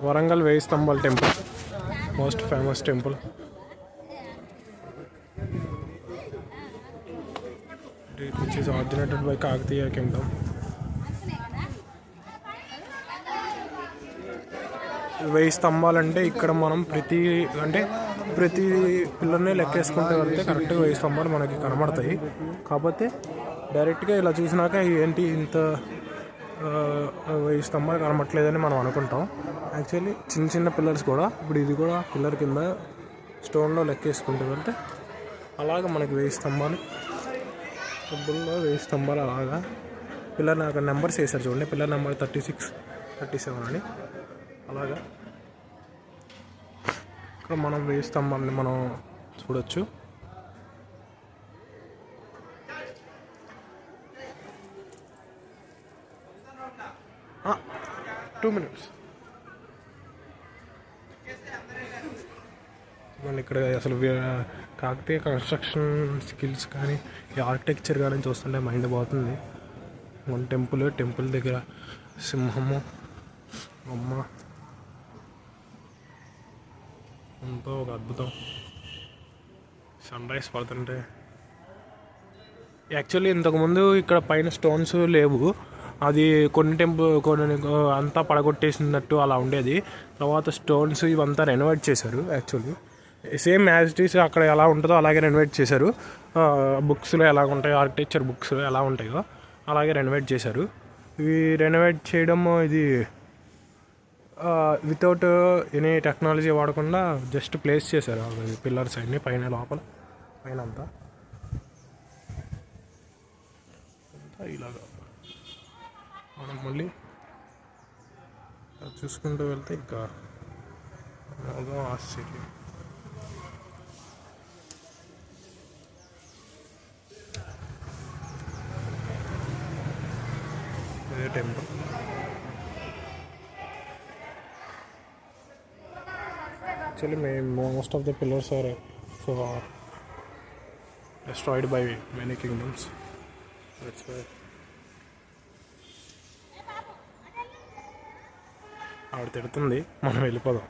వరంగల్ వేయి స్తంభాల temple, most famous temple. Which is originated by Kakatiya kingdom. వేయి స్తంభాలు అంటే ఇక్కడ మనం ప్రతి పిల్లర్ని లెక్కేసుకుంటూ వెళ్తే కరెక్ట్గా వేయి స్తంభాలు మనకి కనబడతాయి. కాకపోతే డైరెక్ట్గా ఇలా చూసినాక ఏంటి ఇంత వేయి స్తంభాలు కనబడట్లేదని మనం అనుకుంటాం. యాక్చువల్లీ చిన్న చిన్న పిల్లర్స్ కూడా, ఇప్పుడు ఇది కూడా పిల్లర్ కింద స్టోన్లో లెక్కేసుకుంటూ వెళ్తే అలాగా మనకి వేయి స్తంభాలు, టెంపుల్లో వేయి స్తంభాలు అలాగా పిల్లర్ అక్కడ నెంబర్స్ వేసారు చూడండి. పిల్లర్ నెంబర్ 36, 37 అని. అలాగా ఇక్కడ మనం వేయి స్తంభాలని మనం చూడొచ్చు. Two minutes. ఇక్కడ అసలు కాకతీయ కన్స్ట్రక్షన్ స్కిల్స్ కానీ ఈ ఆర్కిటెక్చర్ కానీ చూస్తుంటే మైండ్ పోతుంది. మన టెంపుల్ దగ్గర సింహము, అమ్మ, ఎంతో ఒక అద్భుతం. సన్ రైజ్ పడుతుంటే యాక్చువల్లీ ఇంతకుముందు ఇక్కడ పైన స్టోన్స్ లేవు. అది కొన్ని అంతా పడగొట్టేసినట్టు అలా ఉండేది. తర్వాత స్టోన్స్ ఇవంతా రెనోవేట్ చేశారు. Actually same as it is అక్కడ ఎలా ఉంటుందో అలాగే రెనోవేట్ చేశారు. బుక్స్లో ఎలా ఉంటాయో, ఆర్కిటెక్చర్ బుక్స్లో ఎలా ఉంటాయో అలాగే రెనోవేట్ చేశారు. ఇవి రెనోవేట్ చేయడం ఇది వితౌట్ ఎనీ టెక్నాలజీ వాడకుండా జస్ట్ ప్లేస్ చేశారు పిల్లర్స్ అన్నీ పైన, లోపల పైన అంతా ఇలాగా. మనం మళ్ళీ చూసుకుంటూ వెళ్తే ఇంకా ఆశ్చర్యం. ఇదే temple. Actually, most of the pillars are destroyed by many kingdoms. That's why. ఆవిడ తిడుతుంది, మనం వెళ్ళిపోదాం.